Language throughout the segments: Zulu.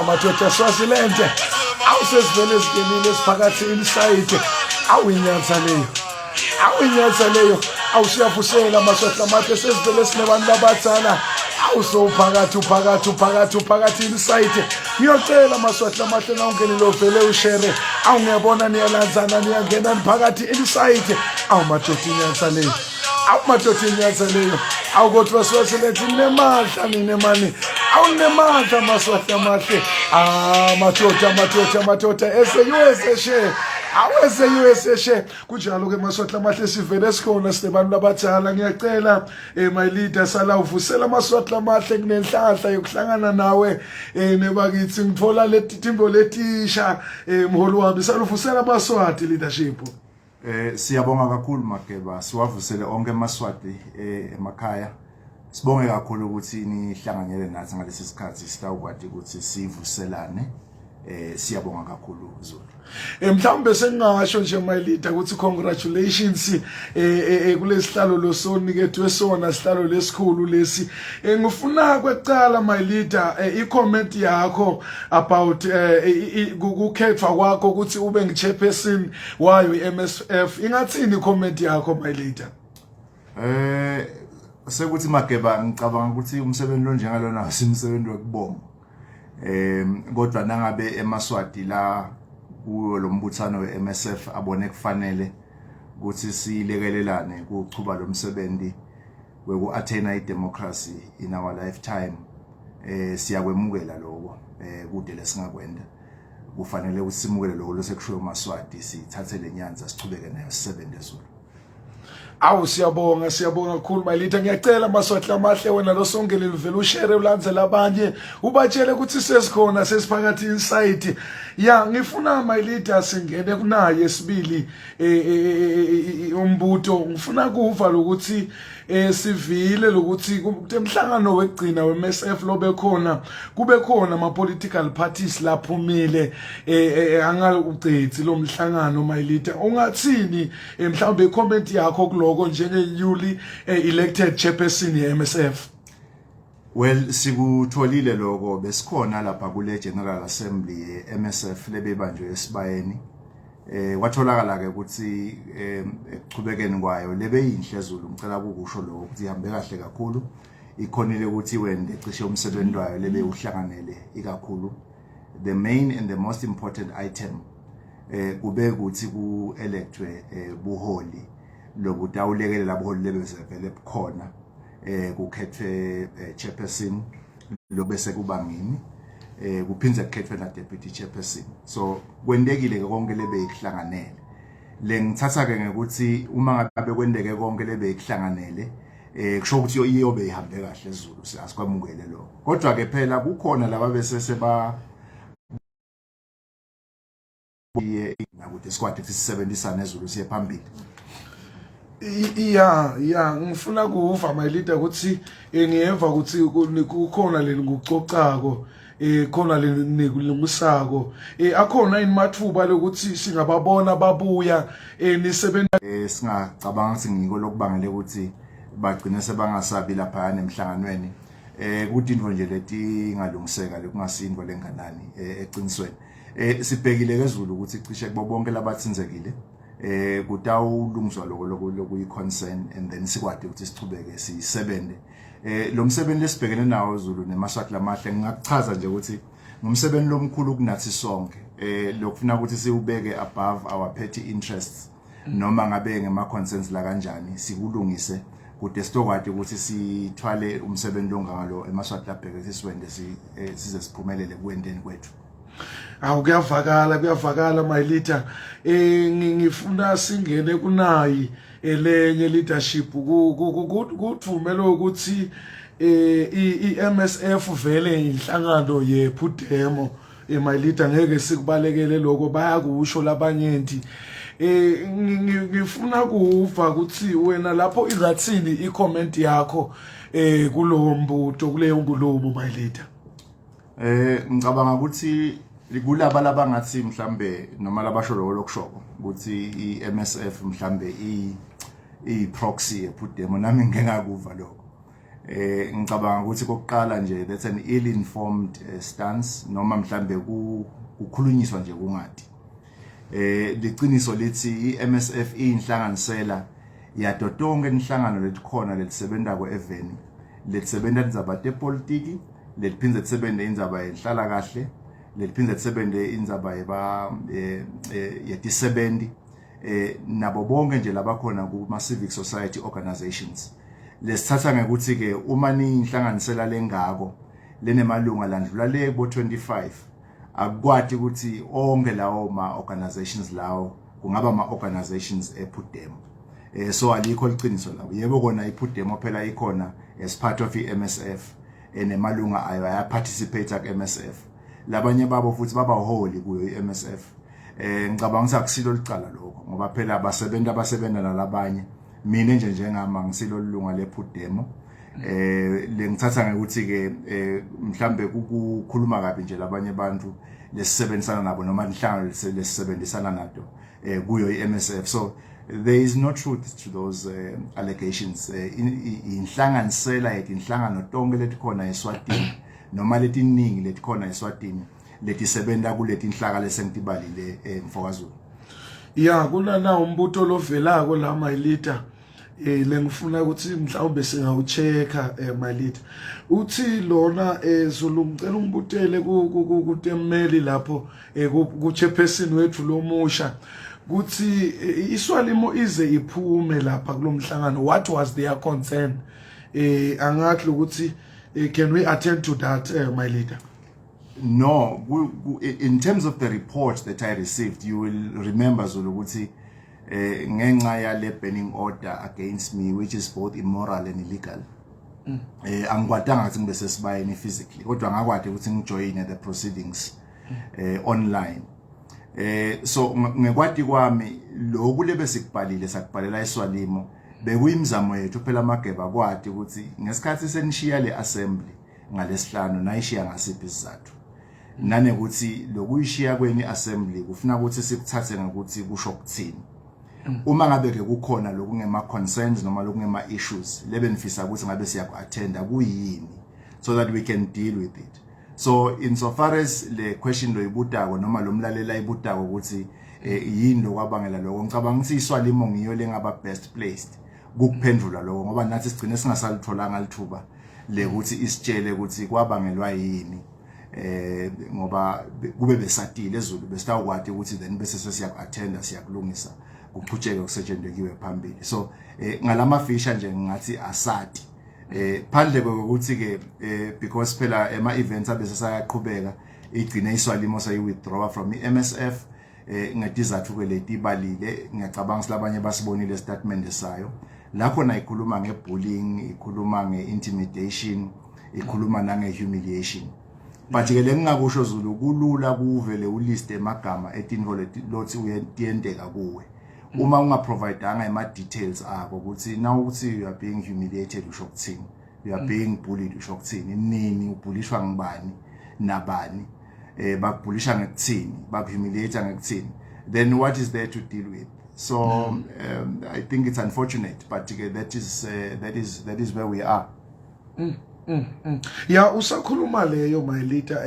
Amatota Swaziland. Awusesivele sigelile esiphakathi inside. Awinyaza leyo. Awusiyafusela amaswahla amahle sesivele sinebantu labathana. Awusophakathi inside. Ngiyocela amaswahla amahle na ungenile ovele ushare. Ngiyabona niyalanzana niyangena phakathi inside. Madoda inyaza leyo. Awukodwa Swaziland inemandla ninemani. Awunemandla amaswahla amahle. Madoda ese USA kunjalo ke maswahla amahle sivele sikhona sinebantu abadala. Ngiyacela my leader sala uvusela amaswahla amahle kunenhlanhla yokuhlangana nawe nebakithi ngithola lethimbo letisha mholi wami sala uvusela amaswati leadership. Siyabonga kakhulu Mageba, siwavusele onke amaswati emakhaya. Sibonge kakhulu ukuthi nihlanganyele nathi ngalesi sikhathi sitawukwadi ukuthi sivuselane. Siyabonga kakhulu Zulu. Mhlawumbe sengingasho nje my leader ukuthi congratulations kulesihlalo losonikethwe sona sihlalo lesikhulu lesi. Ngifuna kwecala my leader i-comment yakho about ukukhethwa kwakho ukuthi ube ngi-chairperson wayo i-MSF. Ingathini i-comment yakho my leader? Sekuthi Mageba ngicabanga ukuthi umsebenzi lo njengalona asimsebenzi wokubonga. Kodwa nangabe emaswati la kuyo lo mbuthano we-MSF abone kufanele ukuthi silekelelane ukuchuba lo msebenzi weku-attain idemocracy in our lifetime. Siyakwemukela lokho kude lesingakwenda. Kufanele usimukele lokho losekushiwo emaswati sithathe lenyanza sichubeke nayo sisebenze Zulu. Siyabonga kakhulu my leader. Ngiyacela amaswahla amahle wena losongele livele ushare ulandzela abanye ubatshele ukuthi sesikhona sesiphakathi inside. Ngifuna my leader singene kunaye esibili umbuto. Ngifuna kuva lokuthi sivile lokuthi emhlangano wegcina we-MSF lobe khona kube khona ama political parties laphumile angaucethi lo mhlangano my leader. Ungathini mhlawumbe comment yakho kuloko njenge newly elected chairperson ye-MSF? Well, sikutholile lokho besikhona lapha kule General Assembly ye-MSF lebebanjwe esibayeni. Watholakala ke ukuthi ekuchubekeni kwayo lebeyinhle Zulu. Ngicela ukusho lokho ukuthi ihambe kahle kakhulu. Ikhonile ukuthi wende cishe umsebenzi wayo lebe uhlanganele ikakhulu. The main and the most important item kube ukuthi ku-electwe buholi lokutawulekelela buholi lebezevele bukhona kukhethwe chairperson lobese kuba ngini kuphindze kukhethwe na deputy chairperson. So kwendekile ke konke lebe ihlanganele. Ngithatha ke ngekuthi uma ngabe kwendeke konke lebe ihlanganele kusho ukuthi iyobe ihambe kahle Zulu. Asikwamukele lokho. Kodwa ke phela kukhona laba bese ba ukuthi sikwade sisebenzisane Zulu siye phambili. Ngifuna kuva my leader ukuthi ngiyeva ukuthi kukhona leli ngucocako khona lenikulungisako akhona imathuba lokuthi singababona babuya nisebenza singacabanga ukuthi ngiko lokubangela ukuthi bagcine sebangasabi lapha emhlanganweni kuthi into nje leti ngalungiseka lokungasindwa lenganani eqinisweni. Sibhekile keZulu ukuthi cishe kubo bonke labathinzekile kutawulungiswa lokuyi concern and then sikwade ukuthi sichubeke sisebende. Lo msebenzi lesibhekene nawo Zulu nemaswahla amahle ngingachaza nje ukuthi ngumsebenzi lomkhulu kunathi sonke lokufuna ukuthi siubeke above our petty interests noma ngabe ngema concerns la kanjani sikulungise kude sitokwade ukuthi sithwale umsebenzi ongalo emaswahla abheke siwende size siphumelele kwendeni kwethu. Kuyavakala my leader. Ngifuna singene kunayi elenye leadership kuthumela ukuthi i-MSF vele inhlangano yephudemo my leader ngeke sikubalekele lokho bayakusho labanyenti ngifuna kuva ukuthi wena lapho izathini i-comment yakho kulowo mbuto kuleyo nkulumo my leader. Ngicabanga ukuthi kulaba labangathi mhlambe noma labasho lokushoko ukuthi iMSF mhlambe i-proxy ephudemo nami ngeke ngakuva lokho. Ngicabanga ukuthi kokuqala nje that's an ill-informed stance noma mhlambe kukhulunyiswa nje kungadi. Liqiniso lithi iMSF inhlanganisela yadotonke inhlangano letikhona lelisebenza kweeveni lelisebenza indzaba tepolitiki leliphindze lisebente indzaba yenhlala kahle leliphindze lisebente indzaba yetisebenzi nabo bonke nje labakhona kuma civic society organizations. Lesithatha ngekuthi ke uma ninhlanganisela lengako lenemalunga landlula lebo 25 akwati ukuthi onke lawo ma organizations lawo kungaba ma organizations ephudemo. So alikho liqiniso lawo. Yebo kona iphudemo phela ikhona as part of iMSF enemalunga ayo aya participate kuMSF. Labanye babo futhi baba holi kuyo iMSF. Ngicabanga ukuthi akusilo licala lokho ngoba phela abasebenta nalabanye. Mina nje njengama ngisilo lilunga lephudemo. Lengithatha ngekuthi ke mhlambe ukukhuluma kabi nje labanye abantu lesisebenzisana nabo noma inhlangano lesisebenzisana nato kuyo iMSF. So there is no truth to those allegations. Inhlanganisela inhlangano tonke letikhona eSwatini noma letiningi letikhona eSwatini letisebenta kuleti inhlaka lesengitibalile eMfokazulu. Ya kulana umbuto lovelako la my leader lengifuna ukuthi mhlawumbe singawuchecka my leader uthi lona Zulu ngicela umbutele kutemeli lapho ku chairperson wethu lomusha kuthi iswalimo ize iphume lapha kulomhlangano. What was their concern? Angathi ukuthi can we attend to that my leader? No, in terms of the report that I received, you will remember Zulu ukuthi ngenxa yale banning order against me which is both immoral and illegal. Angikwatanga ukuthi ngibe sesibayeni physically kodwa ngakwade ukuthi ngijoin the proceedings online. So ngekwati kwami lokhu lebe sikubhalile sakubhalela iswalimo bekuyimizamo yethu phela amageba kwati ukuthi ngesikhathi senishiya le assembly ngalesihlanu nayishiya ngasiphi isizathu nane ukuthi lokuyishiya kweni assembly kufuna ukuthi sikuthathe ngokuthi kusho ukuthini. Uma ngabe ke kukhona lokungema concerns noma lokungema issues lebe nifisa ukuthi ngabe siyaku attend kuyini so that we can deal with it. So insofar as le question lo ibutako noma lo mlalela ibutako ukuthi yini lokwabangela lokho ngicabanga ukuthi iswalimo ngiyo lengaba best placed ukuphendula lokho ngoba nathi sigcine singasalitholanga lithuba le ukuthi isitshele ukuthi kwabangelwa yini ngoba kube besatile ezulu besitawukwati ukuthi then bese sesiyaku attend siyakulungisa kuqhutsheke kusetshenziswe phambili. So ngalama fisha nje ngathi asati phandle kokuthi ke because phela ema events abese sayaqhubeka igcine iswalimo sayi withdraw from iMSF ngetizathu ke leti balile. Ngiyacabanga silabanye basibonile statement sayo lapho na ikhuluma ngebullying, ikhuluma ngeintimidation, ikhuluma nangehumiliation. But ke lengingakusho Zulu kulula kuvele ulist emagama etinto lothi uyentiyenteka kuwe uma ungaprovidanga ama details akho ukuthi now ukuthi you are being humiliated usho ukuthini, you are being bullied usho ukuthini, nini ubulishwa ngibani nabani bakubulisha ngekuthini, bakuhumiliate ngekuthini, then what is there to deal with? So I think it's unfortunate but that is where we are. Yeah, usakhuluma leyo my leader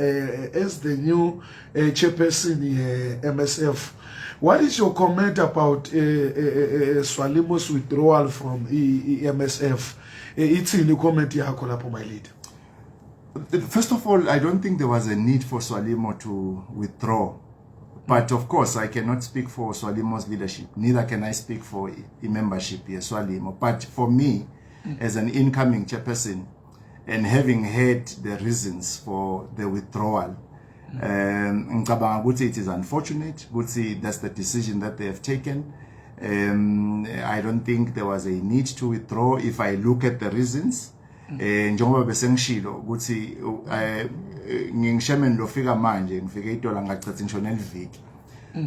as the new chairperson MSF. What is your comment about Swalimo's withdrawal from MSF? Itsini comment yakho lapho my leader. First of all, I don't think there was a need for Swalimo to withdraw. But of course, I cannot speak for Swalimo's leadership. Neither can I speak for the membership here, Swalimo. But for me, as an incoming chairperson, and having heard the reasons for the withdrawal, it is unfortunate. That's the decision that they have taken. I don't think there was a need to withdraw if I look at the reasons. Njengoba besengishilo ukuthi ngingishemen lo fika manje ngifike idola ngacatha ngishona eliviki.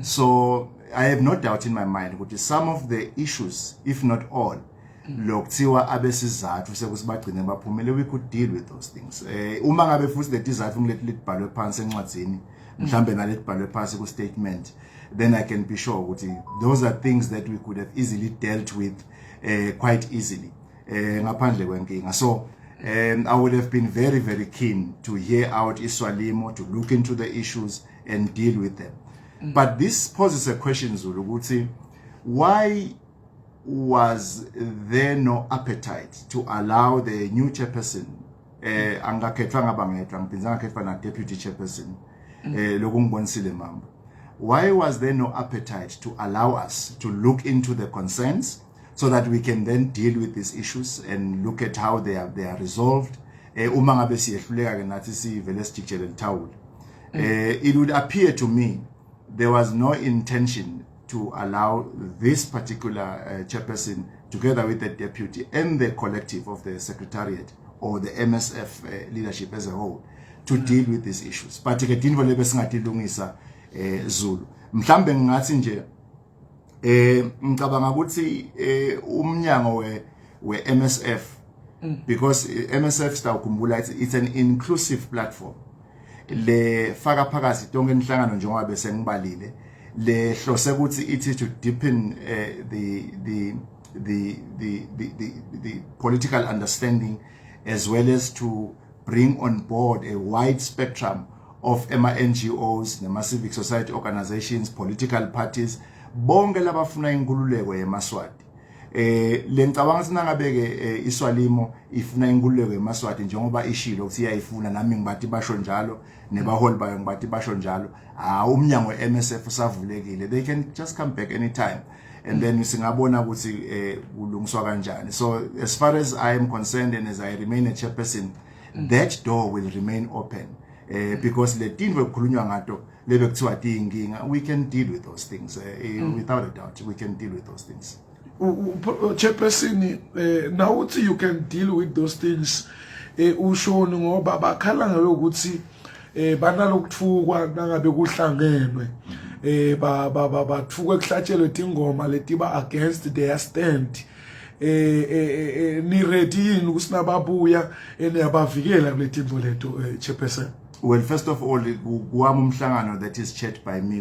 So I have no doubt in my mind ukuthi some of the issues, if not all, lokuthiwa abesizathu sekusibagcine baphumele, we could deal with those things. Uma ngabe futhi le izathu ngilethi libhalwe phansi encwadzini, mhlambe nalethi libhalwe phansi ku statement, then I can be sure ukuthi those are things that we could have easily dealt with quite easily. Ngaphandle kwenkinga. So I would have been very, very keen to hear out Iswalimo, to look into the issues and deal with them. But this poses a question, Zulu, ukuthi, why was there no appetite to allow the new chairperson, deputy chairperson, why was there no appetite to allow us to look into the concerns so that we can then deal with these issues and look at how they are resolved? It would appear to me there was no intention to allow this particular chairperson, together with the deputy and the collective of the secretariat or the MSF leadership as a whole, to deal with these issues. Particularly Zulu. Mhlambe ngathi nje ngicabanga ukuthi umnyango we MSF, because MSF sitawukhumbula it's an inclusive platform. Le faka phakathi tonke inhlangano njengoba bese ngibalile, le hlose ukuthi ithi to deepen the political understanding, as well as to bring on board a wide spectrum of NGOs, the civic society organizations, political parties, bonke labafuna inkululeko yeMaswati. Le ngicabanga sinangabeke Iswalimo ifuna inkululeko yeMaswati njengoba ishilo ukuthi iyayifuna, nami ngibathi basho njalo, nebaholi bayo ngibathi basho njalo. Umnyango weMSF usavulekile, they can just come back anytime, and then singabona ukuthi kulungiswa kanjani. So as far as I am concerned, and as I remain a chairperson, that door will remain open. Because le tinto ekukhulunywa ngato lebe kuthiwa inkinga, we can deal with those things without a doubt. We can deal with those things. Chairperson, now you can deal with those things. Ushoni ngoba bakhala ngayo ukuthi banalokuthuka nangabe kuhlangenwe. Bathuka kuhlatshelwe ingoma letiba against their stand. Ni ready yini ukuthi nababuya eneyabavikela kuletimbo leto, Chairperson? Well, first of all, umhlangano that is chaired by me,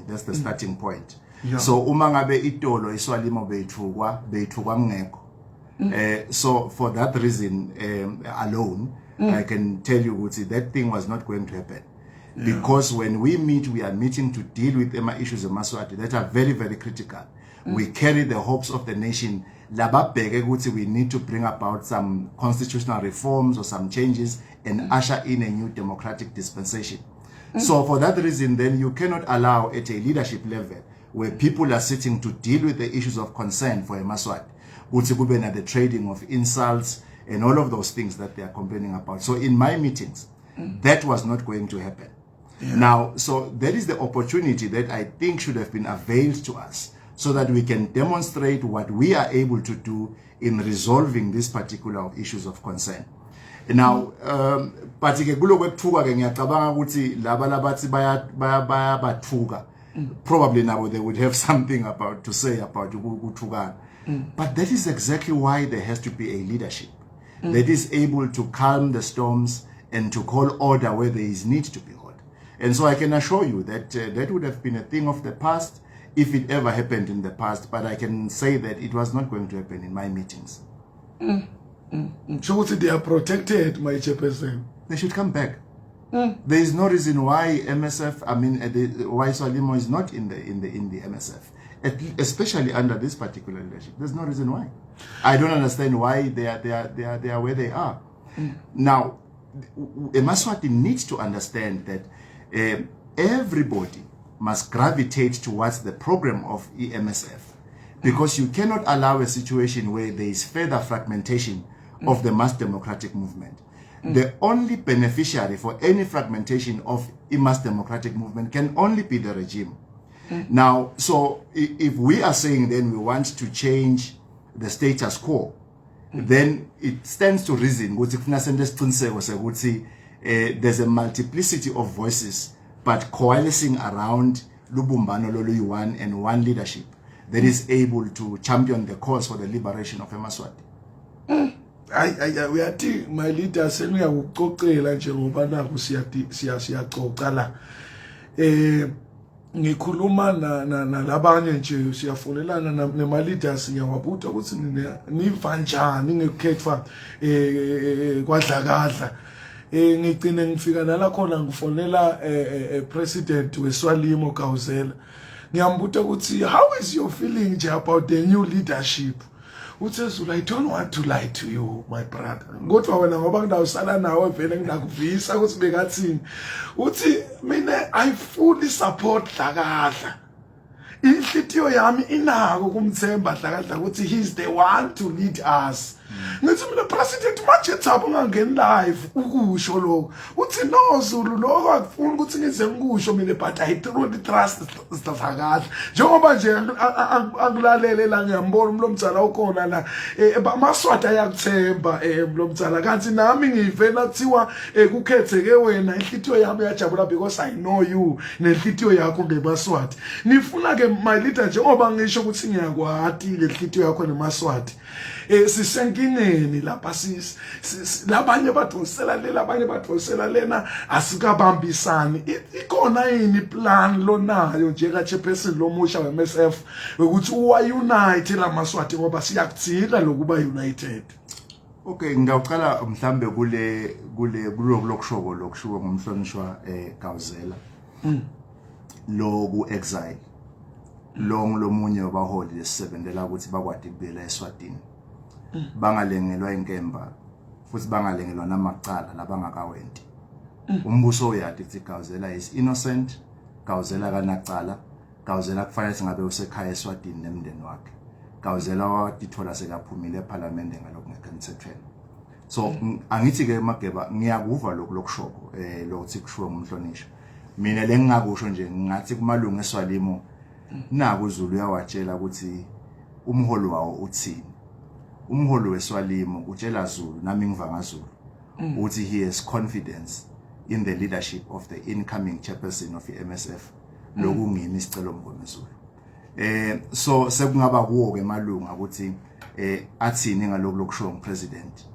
that's the starting point. Yeah. So uma ngabe itolo Iswalimo beyithukwa ngekho. So for that reason alone, I can tell you that thing was not going to happen. Yeah. Because when we meet, we are meeting to deal with issues of Maswati that are very, very critical. We carry the hopes of the nation. We need to bring about some constitutional reforms or some changes and usher in a new democratic dispensation. So for that reason, then you cannot allow at a leadership level where people are sitting to deal with the issues of concern for a Maswati, the trading of insults and all of those things that they are complaining about. So in my meetings, that was not going to happen. Yeah. Now, so there is the opportunity that I think should have been availed to us, so that we can demonstrate what we are able to do in resolving these particular issues of concern. Now, particularly probably now they would have something to say about Tuga. But that is exactly why there has to be a leadership that is able to calm the storms and to call order where there is need to be order. And so I can assure you that that would have been a thing of the past, if it ever happened in the past, but I can say that it was not going to happen in my meetings. So they are protected, my Chairperson. They should come back. There is no reason why MSF, why Swalimo is not in the MSF, especially under this particular leadership. There's no reason why. I don't understand why they are where they are. Now, Maswati needs to understand that everybody must gravitate towards the program of MSF, because you cannot allow a situation where there is further fragmentation of the mass democratic movement. The only beneficiary for any fragmentation of a mass democratic movement can only be the regime. Now, so if we are saying then we want to change the status quo, then it stands to reason there's a multiplicity of voices, but coalescing around lubumbano loluyi-one and one leadership that is able to champion the cause for the liberation of eMaswati. Uyathi my leader sengiyakucocela nje ngoba naku siyacoca la ngikhuluma nalabanye nje siyafonelana nema leaders ngiyawabuta ukuthi niva njani ngekhetha kwadlakadla ngicine ngifika nala khona ngifonela president weSwalimo Gauzela ngiyambuta ukuthi how is your feeling nje about the new leadership. Uthezula, I don't want to lie to you, my brother. Kodwa wena ngoba ngidawusala nawe vele ngidakuvisa ukuthi bekathini. Uthi mina I fully support Dlakadla. Inhlitiyo yami inako kumthemba Dlakadla ukuthi he's the one to lead us. Ngithi mina president manje thabo ngangeni live ukusho lokho. Uthi no Zulu lokho akufuni ukuthi ngize ngikusho mina but I truly trust Dlakadla. Njengoba nje akulalele la ngiyambona umlomdzala ukhona la amaswati ayakuthemba umlomdzala kanti nami ngivela kuthiwa kukhetheke wena inhlitiyo yami yajabula because I know you nenhlitiyo yakho ngemaswati. Ngifuna ke my leader njengoba ngisho ukuthi ngiyakwati lenhlitiyo yakho nemaswati. Sisenkingeni lapha labanye badonsela lena asikabambisani ikhona yini plan lonayo njeka chairperson lomusha weMSF ukuthi uwayunite lamaswati ngoba siyakuthika lokuba united. Okay, ngiyaqala mhlambe kulokushoko lokushuka ngomhlonishwa Gauzela loku exile lomunye wabaholi lesebenzela ukuthi bakwadi kubuyela eSwatini bangalengelwa inkemba futhi bangalengelwa namacala labangakawenti. Umbuso uyati ukuthi Gauzela is innocent, Gauzela kanacala, Gauzela kufanele singabe usekhaya eSwatini nemndeni wakhe. Gauzela watithola sekaphumile eParliament ngalokho ngekemthethweni. So angithi ke Mageba ngiyakuva lokushoko lokuthi kushiwo ngumhlonishwa. Mina lengingakusho nje ngathi kumalungu eSwalimo naku uZulu uyawatshela ukuthi umholi wawo uthini. Umholi weSwalimo utshela Zulu nami ngivanga Zulu uthi he has confidence in the leadership of the incoming chairperson of the MSF lokungini isicelo Mngometulu. So sekungaba kuwo ke malunga ukuthi athini ngalokho lokusho president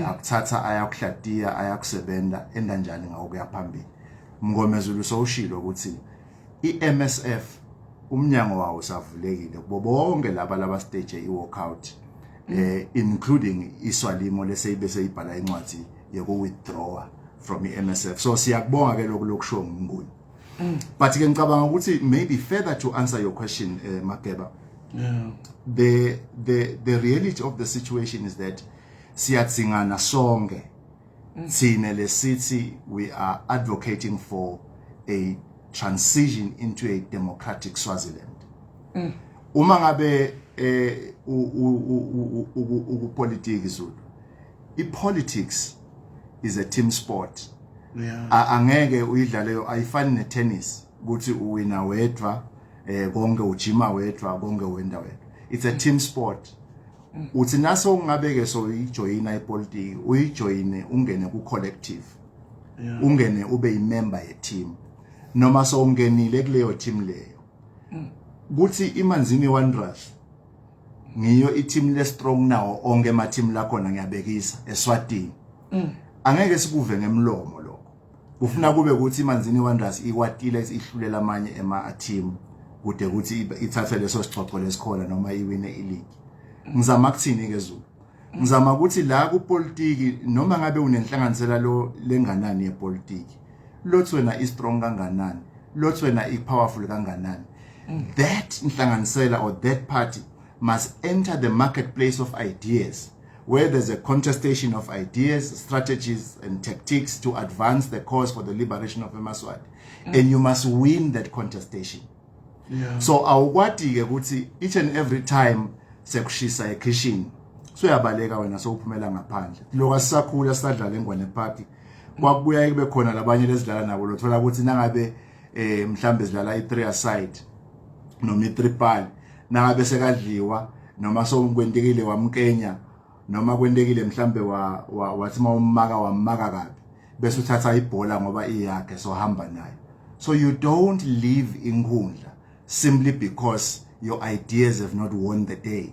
akuthatha ayakuhlatiya ayakusebenta endanjani ngawo kuyaphambili. Mngometulu sowushilo ukuthi iMSF umnyango wawo savulekile kubo bonke laba stage i-walkout including iSwalimo leseyibe seyibhala incwadi yoku withdraw from iMSF. So siyakubonga ke lokusho ngumnguni. But ke ngicabanga ukuthi maybe further to answer your question Mageba. The reality of the situation is that siyatsingana sonke sine lesithi we are advocating for a transition into a democratic Swaziland. Uma ngabe politics Zulu, politics is a team sport. Angeke uyidlale ayifani netennis ukuthi uwina wedwa konke ujima wedwa konke wenda wedwa. It's a team sport. Uthi naso ungabeke so uyijoyina ipolitiki uyijoyine ungene ku collective. Ungene ube imember ye team. Noma so ungenile kuleyo team leyo. Kuthi iManzini Wanderers ngiyo i-team le strong nawo onke ama team la khona ngiyabekisa eSwatini. Angeke sikuve ngemlomo lokho. Kufuna kube ukuthi iManzini Wanderers ikwatile ihlulela amanye team kude ukuthi ithathe leso sixoxo lesikhona noma iwine ileague. Ngizama ukuthini ke Zulu? Ngizama ukuthi la ku politiki noma ngabe unenhlanganisela lenganani yepolitiki. Lothi wena is strong kanganani, lothi wena is powerful kanganani. That nhlanganisela or that party must enter the marketplace of ideas where there's a contestation of ideas, strategies and tactics to advance the cause for the liberation of eMaswati. And you must win that contestation. So awukwati ke ukuthi each and every time sekushisa ekitchen so yabaleka wena sowuphumela ngaphandle. Lokho sisakhula sidlala engwane park kwakubuya kube khona labanye lezidlala nabo lothola ukuthi nangabe mhlambe zidlala i3 aside noma i3 nangabe sekadliwa noma sokwentekile wamkenya noma kwentekile mhlambe wathi mawumaka wamaka kabi bese uthatha ibhola ngoba iyakhe so hamba nayo. So you don't leave Inkundla simply because your ideas have not won the day.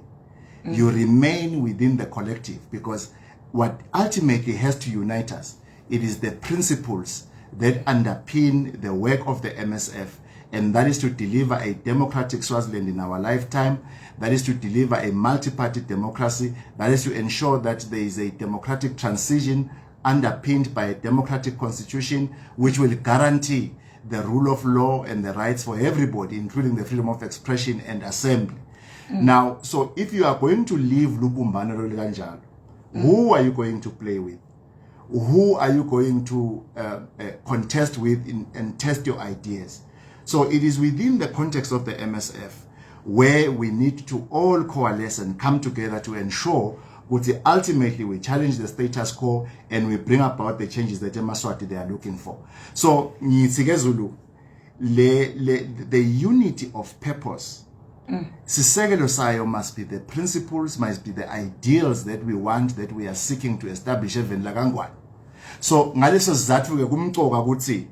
You remain within the collective, because what ultimately has to unite us, it is the principles that underpin the work of the MSF, and that is to deliver a democratic Swaziland in our lifetime, that is to deliver a multi-party democracy, that is to ensure that there is a democratic transition underpinned by a democratic constitution which will guarantee the rule of law and the rights for everybody, including the freedom of expression and assembly. Now, so if you are going to leave Lubumbana Kanjalo, who are you going to play with? Who are you going to contest with and test your ideas? So it is within the context of the MSF where we need to all coalesce and come together to ensure that ultimately we challenge the status quo and we bring about the changes that Emaswati they are looking for. So the unity of purpose, Sisekelo sayo must be the principles, must be the ideals that we want, that we are seeking to establish even lakangwane. So ngaleso sizathu ke kumcoka ukuthi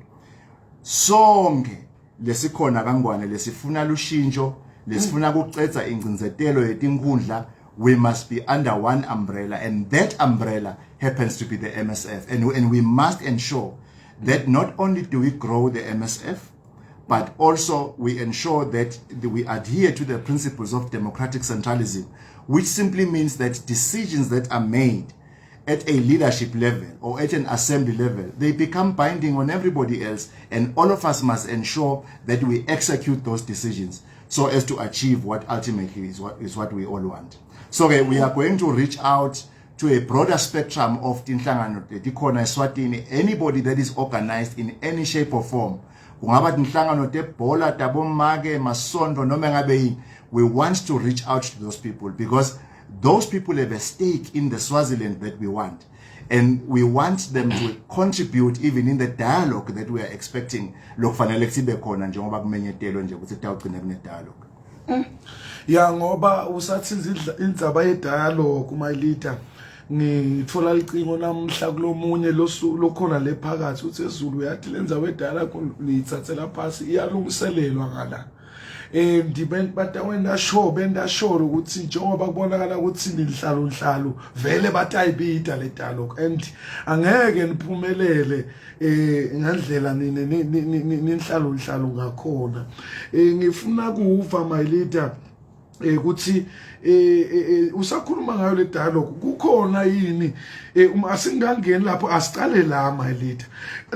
sonke lesikhona kangwane lesifuna lushintsho, lesifuna ukucetha ingcinzetelo yetinkundla, we must be under one umbrella, and that umbrella happens to be the MSF, and we must ensure that not only do we grow the MSF, but also we ensure that we adhere to the principles of democratic centralism, which simply means that decisions that are made at a leadership level or at an assembly level, they become binding on everybody else, and all of us must ensure that we execute those decisions so as to achieve what ultimately is what we all want. So we are going to reach out to a broader spectrum of tinhlangano tikhona eSwatini, anybody that is organized in any shape or form. We want to reach out to those people, because those people have a stake in the Swaziland that we want, and we want them to contribute even in the dialogue that we are expecting. Ya ngoba usathinza indzaba yedialogue my leader, ngithola licingo namhla kulomunye lokhona lephakathi uthi eZulu yathi lendzaba yedialogue niyithathela phasi iyalungiselelwa ngala. Benda sure ukuthi njengoba kubonakala ukuthi nilihlalo vele batayibida le dialogue, and angeke niphumelele ngandlela ninhlalo ngakhona. Ngifuna kuva my leader ukuthi usakhuluma ngayo le dialogue, kukhona yini asingangeni lapho asiqale la my leader,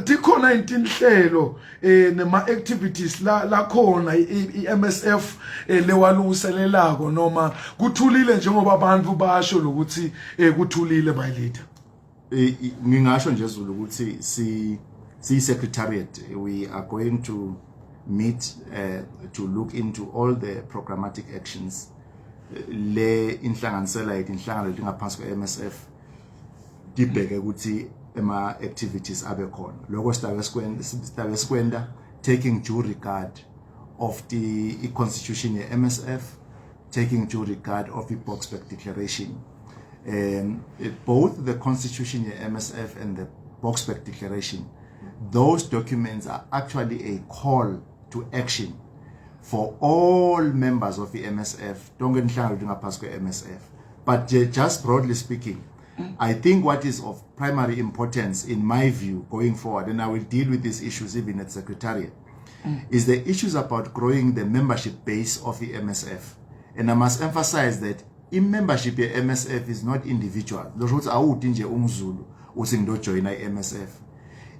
tikhona inhlelo nema activities la khona iMSF lewalungiselelako, noma kuthulile njengoba abantu basho lokuthi kuthulile my leader? Ngingasho nje Zulu ukuthi si secretariat, we are going to meet to look into all the programmatic actions le inhlanganisela inhlangano lengaphansi kweMSF dibheke ukuthi ema activities abe khona. Lokho sitabe sikwenda taking due regard of the constitution ye MSF, taking due regard of the Boksburg Declaration. Both the constitution ye MSF and the Boksburg Declaration, those documents are actually a call to action for all members of the MSF. Don't get MSF. But just broadly speaking, I think what is of primary importance in my view going forward, and I will deal with these issues even at Secretariat, is the issues about growing the membership base of the MSF. And I must emphasize that in membership the MSF is not individual. MSF.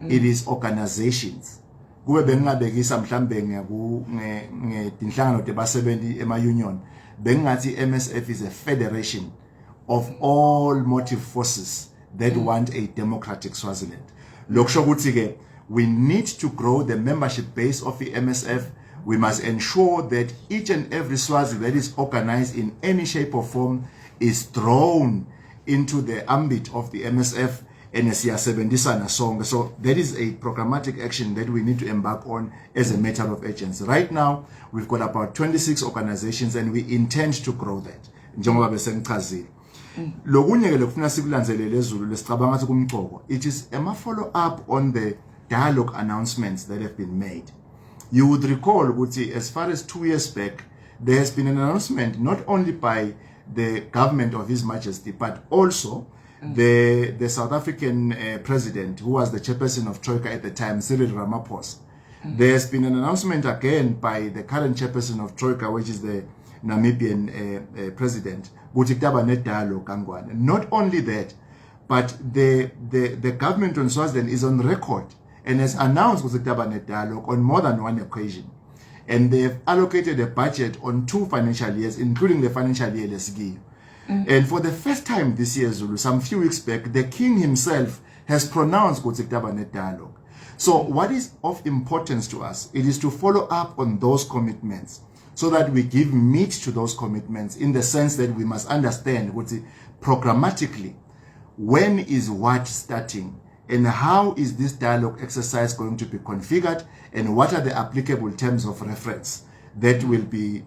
It is organizations. Kube bengabekisa mhlambe ngetinhlangano tebasebenzi ema-union, bengathi MSF is a federation of all motive forces that want a democratic Swaziland. Lokusho ukuthi ke, we need to grow the membership base of the MSF. We must ensure that each and every Swazi that is organized in any shape or form is thrown into the ambit of the MSF. So that is a programmatic action that we need to embark on as a matter of urgency. Right now, we've got about 26 organizations and we intend to grow that. It is a follow-up on the dialogue announcements that have been made. You would recall, Guti, as far as 2 years back, there has been an announcement not only by the government of His Majesty, but also the South African president, who was the chairperson of Troika at the time, Cyril Ramaphosa. There has been an announcement again by the current chairperson of Troika, which is the Namibian president, Guti kutaba dialogue kangwane. Not only that, but the government on Swaziland is on record and has announced Guti kutaba dialogue on more than one occasion. And they've allocated a budget on 2 financial years, including the financial year Lesgi. And for the first time this year, Zulu, some few weeks back, the king himself has pronounced Guti kutaba dialogue. So what is of importance to us, it is to follow up on those commitments so that we give meat to those commitments, in the sense that we must understand programmatically when is what starting and how is this dialogue exercise going to be configured, and what are the applicable terms of reference that will be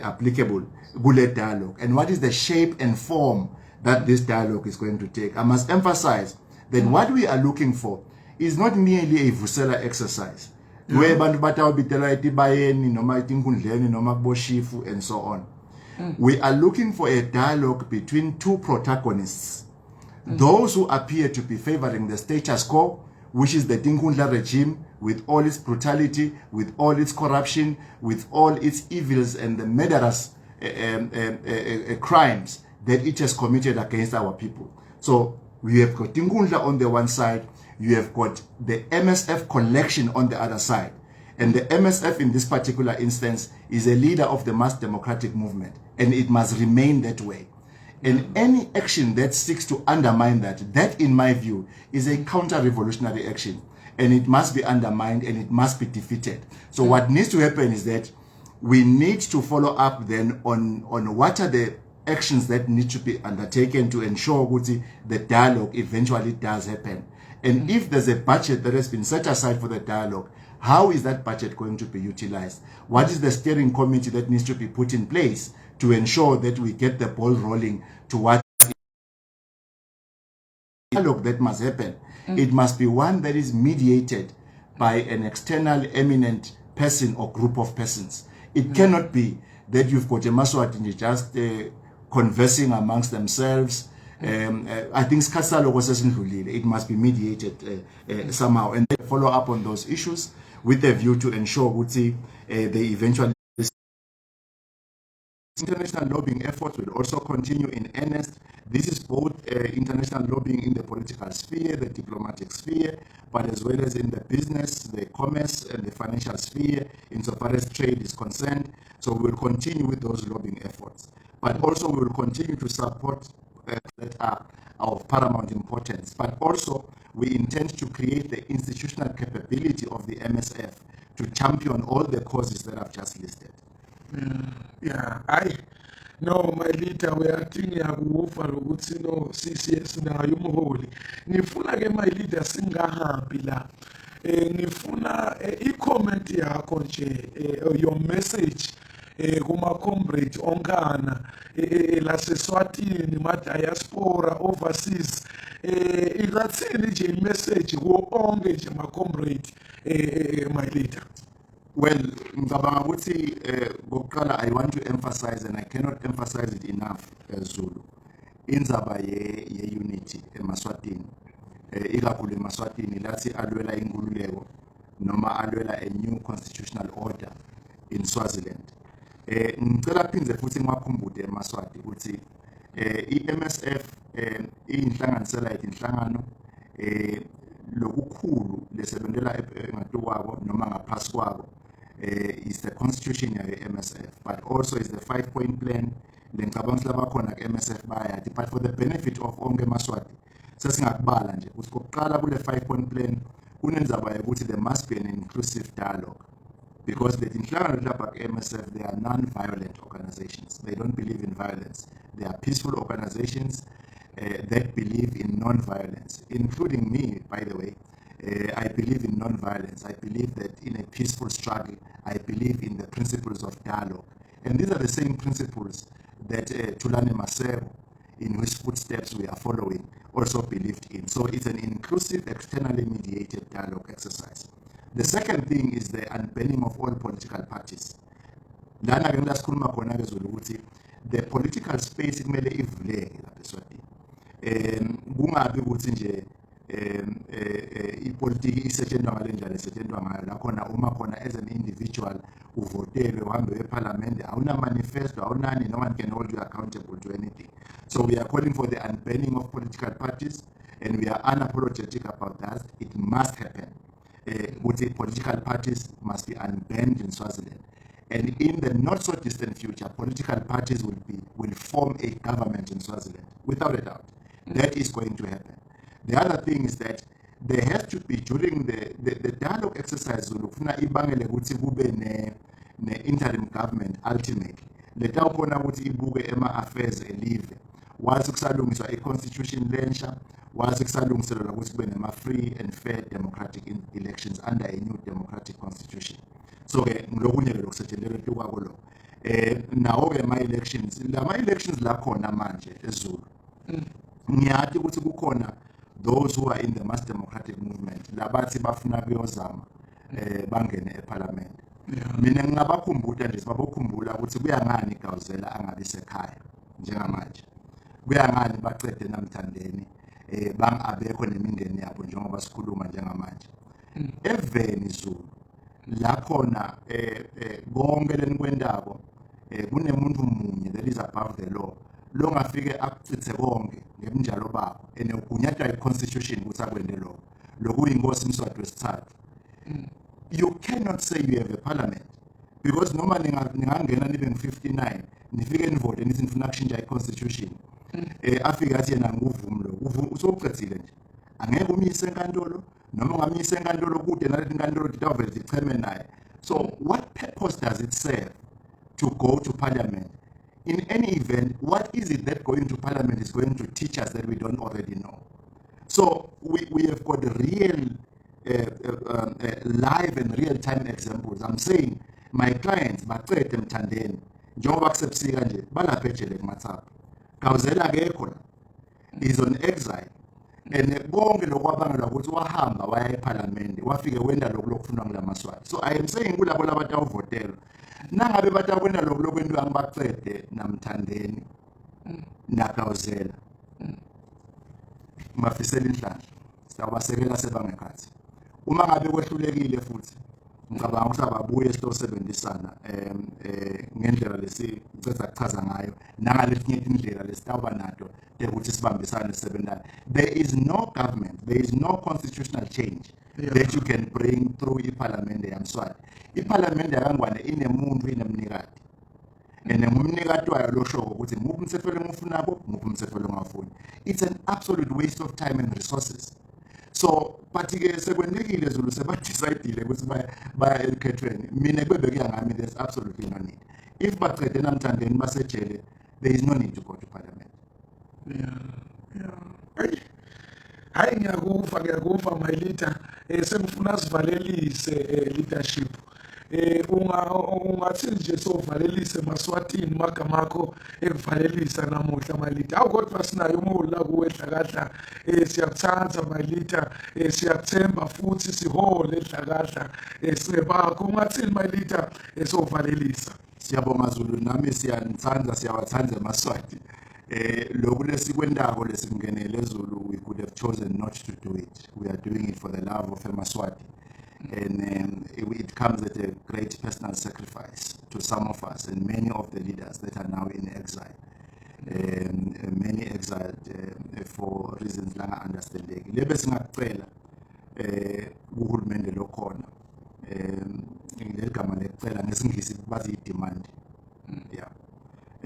applicable bullet dialogue, and what is the shape and form that this dialogue is going to take. I must emphasize that what we are looking for is not merely a Vusela exercise where bantu batawubitela etibayeni noma etinkundleni noma kuboshifu and so on. We are looking for a dialogue between 2 protagonists. Those who appear to be favoring the status quo, which is the Tinkundla regime, with all its brutality, with all its corruption, with all its evils and the murderous crimes that it has committed against our people. So we have got Tinkundla on the one side, you have got the MSF collection on the other side. And the MSF in this particular instance is a leader of the mass democratic movement, and it must remain that way. And any action that seeks to undermine that in my view is a counter-revolutionary action, and it must be undermined and it must be defeated. So what needs to happen is that we need to follow up then on what are the actions that need to be undertaken to ensure that the dialogue eventually does happen. And if there's a budget that has been set aside for the dialogue, how is that budget going to be utilized? What is the steering committee that needs to be put in place to ensure that we get the ball rolling towards dialogue that must happen? It must be one that is mediated by an external eminent person or group of persons. It cannot be that you've got a Maswati just conversing amongst themselves. I think it must be mediated somehow, and then follow up on those issues with a view to ensure they eventually. International lobbying efforts will also continue in earnest. This is both international lobbying in the political sphere, the diplomatic sphere, but as well as in the business, the commerce, and the financial sphere, insofar as trade is concerned. So we will continue with those lobbying efforts. But also we will continue to support that are of paramount importance. But also we intend to create the institutional capability of the MSF to champion all the causes that I've just listed. No, my leader, we are thinking akufa lokuthi no CCS nayo umholi. Ngifuna ke my leader singahambi la. Ngifuna i-comment yakho nje, your message kuma comrade onkana laseSwatini, ma diaspora overseas. Irathini nje i-message ku onke nje ma comrade my leader. Well, ngicabanga ukuthi ngokuqala I want to emphasize, and I cannot emphasize it enough, Zulu, indzaba ye-unity eMaswatini, ikakhulu eMaswatini lathi alwela inkululeko noma alwela a new constitutional order in Swaziland. Ngicela phindze futhi ngiwakhumbude eMaswati ukuthi i-MSF iyinhlanganisela inhlangano lokukhulu lesebenzela ngatukwabo noma ngaphasi kwabo is the constitution ya MSF, but also is the 5-point plan. Lengicabanga labakhona ke MSF bayathi, but for the benefit of onke eMaswati sesingakubala nje ukuthi kokuqala kule 5-point plan kunendzaba ukuthi there must be an inclusive dialogue, because the inhlangano lapha ke MSF, they are non-violent organizations. They don't believe in violence. They are peaceful organizations that believe in non-violence, including me, by the way. I believe in non-violence. I believe that in a peaceful struggle, I believe in the principles of dialogue. And these are the same principles that Thulani Maseko, in whose footsteps we are following, also believed in. So it's an inclusive, externally mediated dialogue exercise. The second thing is the unbanning of all political parties. Lana ke ngilasikhuluma khona ke zulu ukuthi the political space kumele ivuleke lapha eSwatini. Kungabi ukuthi nje ipolitiki isetshenzwa ngale ndlela esetshenzwa ngayo la khona uma khona as an individual uvotelwe uhambe eParliament awuna manifesto awunani, no one can hold you accountable to anything. So we are calling for the unbanning of political parties, and we are unapologetic about that. It must happen. Political parties must be unbanned in Swaziland. And in the not so distant future, political parties will form a government in Swaziland, without a doubt. That is going to happen. The other thing is that there has to be, during the dialogue exercise, ne interim government ultimately. Letawubona ukuthi ibuke ema-affairs elive. Wazi kusalungiswa i-constitution lensha, wazi kusalungiselwa ukuthi kube nema-free and fair democratic elections under a new democratic constitution. So-ke ngilokunye lokusetshenziswa kwako lo. Nawo-ke ama-elections, lama-elections lakhona manje eZulu. Ngiyathi ukuthi kukhona those who are in the mass democratic movement labathi bafuna kuyozama bangene eParliament. Mina ngingabakhumbuza nje sibabokhumbula ukuthi kuyangani igawuzela angabi sekhaya njengamanje. Kuyangani baqede namthandeni abekho nemindeni yabo njengoba sikhuluma njengamanje. Eveni Zulu la khona konke lenikwendako kunemuntu munye that is above the law. Lo ngafike akuchithe konke ngebunjalo bakho ugunyatwa i-constitution ukuthi akwende lokho. Lokuyinkosi Mswati wesithathu. You cannot say you have a parliament because noma ningangena nibe ngu-59 nifike nivote nithi nifuna kushintsha i-constitution. Afike athi yena nguvumu lo usowucethile nje. Angeke umise enkantolo noma ungamise enkantolo kude nalethi inkantolo ditawuvele zicheme naye. So what purpose does it serve to go to parliament? In any event, what is it that going to parliament is going to teach us that we don't already know? So we have got real live and real-time examples. I'm saying my clients baqede emthandeni njengoba kusebusika nje balapha ejele kumathapha. Gawuzela akekho la. Is on exile. And konke lokwabangelwa ukuthi wahamba waya eParliament wafike wenda lokufunwa ngulamaswati. So I am saying kulabo labatawuvotelwa nangabe batakwenda lokwento angibaqede namthandeni nagawuzela ngibafisela inhlanhla siyabasekela sebangekhathi. Uma ngabe kwehlulekile futhi ngicabanga ukuthi ababuye sitosebenzisana ngendlela lesicetha kuchaza ngayo nangalezinye indlela lesitawuba nato ukuthi sibambisane sisebenzane. There is no government, there is no constitutional change that you can bring through iParliament yamswati. iParliament yakangwane inemuntu inemnikati. Ngumnikati wayo lo show ukuthi nguphi umthetho lengifunako nguphi umthetho lengafuni. It's an absolute waste of time and resources. So but-ke sekwendekile Zulu sebadecide ukuthi baya elikhethweni. Mina kubebekuya ngami there's absolutely no need. If baqede namthandeni basejele, there is no need to go to parliament. Hayi ngiyakuva my leader sengifuna sivalelise leadership. Ungathi nje sovalelise eMaswatini magama akho ekuvalelisa namuhla my leader. Awukodwa sinayo umula kuwedlakadla siyakuthanda my leader siyakuthemba futhi sihole edlakadla sibakho. Ungathi my leader sovalelisa. Siyabonga Zulu nami siyanithanda siyawathanda eMaswati. Lokhu lesikwendako lesingenele Zulu, we could have chosen not to do it. We are doing it for the love of eMaswati. And it comes at a great personal sacrifice to some of us and many of the leaders that are now in exile. Many exiled for reasons langa understanding. Lebe singakucela uhulumende lokhona leligama lecela ngesingisi bathi demand. Yeah.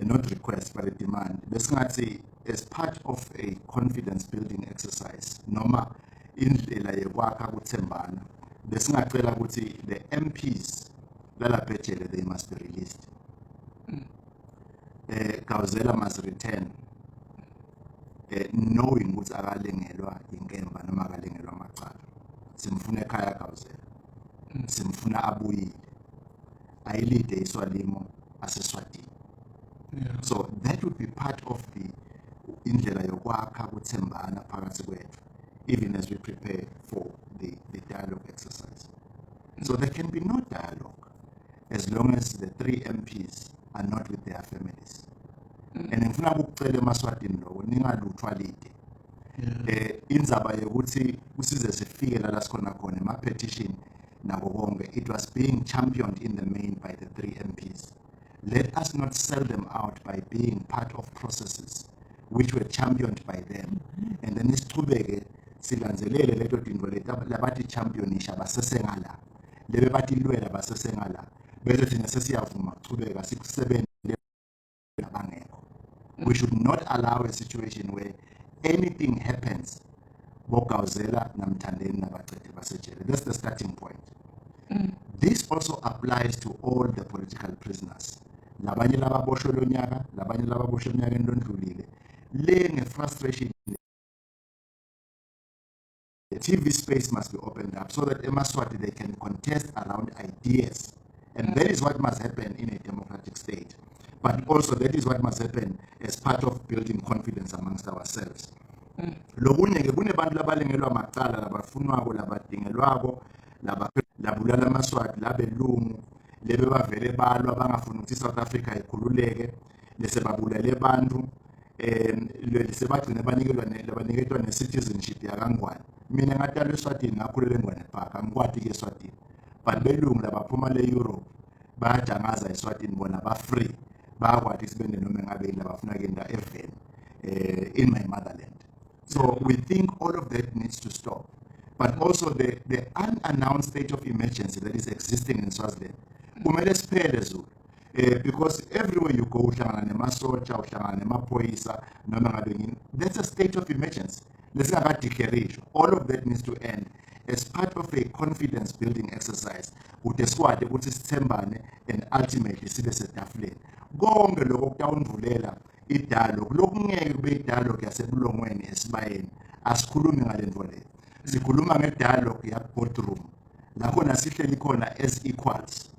Not request but a demand. Besingathi as part of a confidence building exercise noma indlela yokwakha ukuthembana besingacela ukuthi the MPs lalapha ejele they must be released. Gawuzela must return knowing ukuthi akalengelwa inkemba noma akalengelwa amacala. Simfuna ekhaya Gawuzela. Simfuna abuyile. Ayilide iswalimo aseswatini. So that would be part of the indlela yokwakha ukuthembana phakathi kwethu even as we prepare for the dialogue exercise. So there can be no dialogue as long as the 3 MPs are not with their families. And ngifuna ukucela emaswatini lo ningaluthwa lide. Indzaba yokuthi kusize sifike la sikhona khona ema petition nako konke, it was being championed in the main by the 3 MPs. Let us not sell them out by being part of processes which were championed by them. And then isichubeke silanzelele leto tinto labati championisha basesengala. Lebe bathi lwela basesengala. Bese thina sesiyavuma ukuchubeka sikusebenzele nabangekho. We should not allow a situation where anything happens bogawuzela namthandeni nabacethe basejele. That's the starting point. This also applies to all the political prisoners. Labanye lababoshwe lo nyaka, labanye lababoshwe eminyaka endlulile. Le nge-frustration, the TV space must be opened up so that emaswati they can contest around ideas. And that is what must happen in a democratic state. But also that is what must happen as part of building confidence amongst ourselves. Lokunye ke kunebantu labalengelwa macala labafunwako labadingelwako labulala amaswati labelungu lebe bavele balwa bangafuni ukuthi South Africa ikhululeke lese babulale abantu sebagcine baniketwa ne-citizenship yakangwane. Mina ngatalwa eSwatini ngakhulela eNgwane Park, angikwati ke eSwatini, but belungu labaphuma le-Europe bayajangaza eSwatini bona ba-free, bayakwati sibende noma ngabe labafuna kenda even in my motherland. So we think all of that needs to stop. But also the unannounced state of emergency that is existing in Swaziland, kumele siphele Zulu. Because everywhere you go, uhlangana nemasotsha, uhlangana nemaphoyisa, noma ngabe ngini, that's a state of emergency. Let's have a declaration. All of that needs to end as part of a confidence building exercise. Ukuthi sikwade ukuthi sithembane and ultimately sibe setafuleni. Konke lokho kutawundvulela i-dialogue. Lokungeke kube i-dialogue yasebulongweni esibayeni. Asikhulumi ngale nto le. Sikhuluma nge-dialogue ya-boardroom. Lapho nasihleli khona as equals.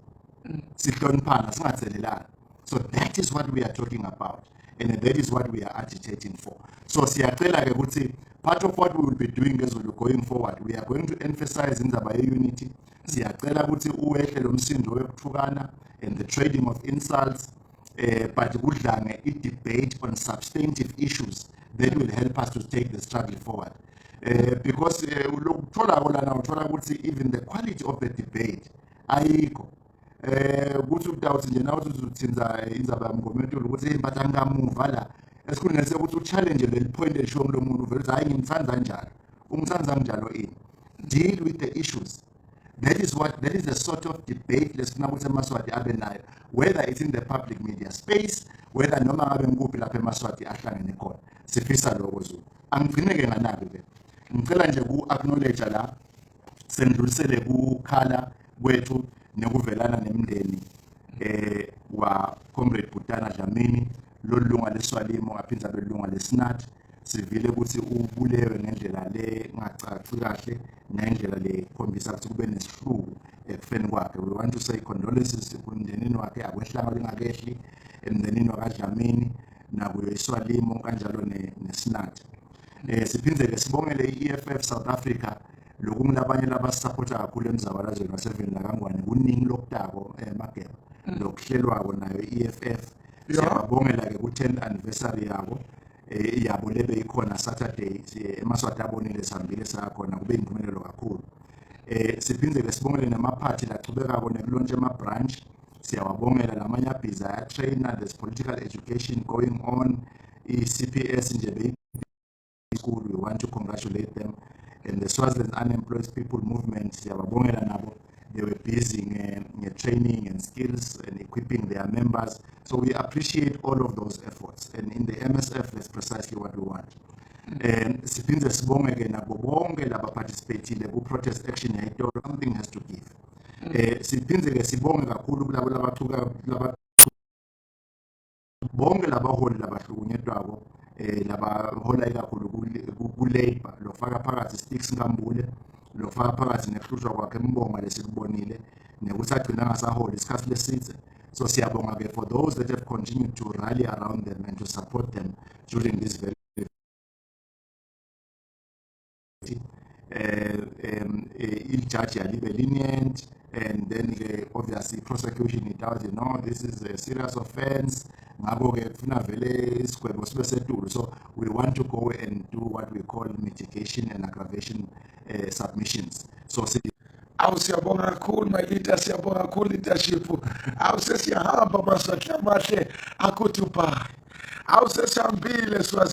Sihloniphana singathelelani. So that is what we are talking about, and that is what we are agitating for. So siyacela ke ukuthi part of what we will be doing as we going forward, we are going to emphasize indaba ye-unity. Siyacela ukuthi uwehle lo msindo wekuthukana and the trading of insults, but kudlange i-debate on substantive issues that will help us to take the struggle forward. Because even the quality of the debate ayikho. Ukuthi udawuthi nje nawe uzuthinza indzaba Mngometulu ukuthi impatha ngamuva la esikhulungene ukuthi uchallenge le point esho lo muntu vele hayi ngimthanza kanjalo ungithanza kanjalo ini. Deal with the issues. That is the sort of debate lesifuna ukuthi emaswati abe nayo, whether it's in the public media space, whether noma ngabe ngikuphi lapha emaswati ahlangene khona. Sifisa lokho Zulu. Angigcineke nganabi ke. Ngicela nje ku-acknowledge la sendlulisele kukhala kwethu nekuvelana nemndeni wa Comrade Butana Dlamini lolunga leswalimo ngaphinda belunga lesinathi. Sivile ukuthi ubulewe ngendlela le ngacaci kahle ngendlela le khombisa ukuthi kube nesihluku ekufeni kwakhe. We want to say condolences kumndenini wakhe, akwehlanga lingakehli emndenini wakwaDlamini nakuyo iswalimo kanjalo nesinathi. Siphinde ke sibongele i-EFF South Africa lokungilabanye labasupporta kakhulu emzabalazweni waseveni lakangwane kuningi lokutako Mageba lokuhlelwako nayo i-EFF. Siyababongela ke ku-10th anniversary yabo lebe ikhona Saturday emaswati abonile sihambile sakhona kube impumelelo kakhulu. Siphinde ke sibongele namaphathi lachubeka kona kulontshe ama-branch. Siyawabongela lamanye abhiza ayatrainer, there's political education going on. I-CPS nje school, we want to congratulate them. And the Swaziland Unemployed People Movement, siyababongela nabo, they were busy in training and skills and equipping their members. So we appreciate all of those efforts. And in the MSF, that's precisely what we want. And siphinde sibonge ke nabo bonke laba participatile ku protest action yayitolo, something has to give. Siphinde ke sibonge kakhulu kulabo labaqhuka bonke labaholi labahlukunyetwako labahola ikakhulu ku-Labour, lofaka phakathi Sticks Nkambule, lofaka phakathi nekuhlushwa kwakhe Mbonga lesikubonile nekuthi agcina ngasaholi isikhathi lesithe. So siyabonga ke for those that have continued to rally around them and to support them during this very il-judge yalibe lenient, and then obviously prosecution it tells you no, this is a serious offense. So we want to go and do what we call mitigation and aggravation submissions. So awusiyabonga kakhulu my leader, siyabonga kakhulu leadership, awusesiyahamba maswahla mahle akuthi ubhayi, awusesihambile swazi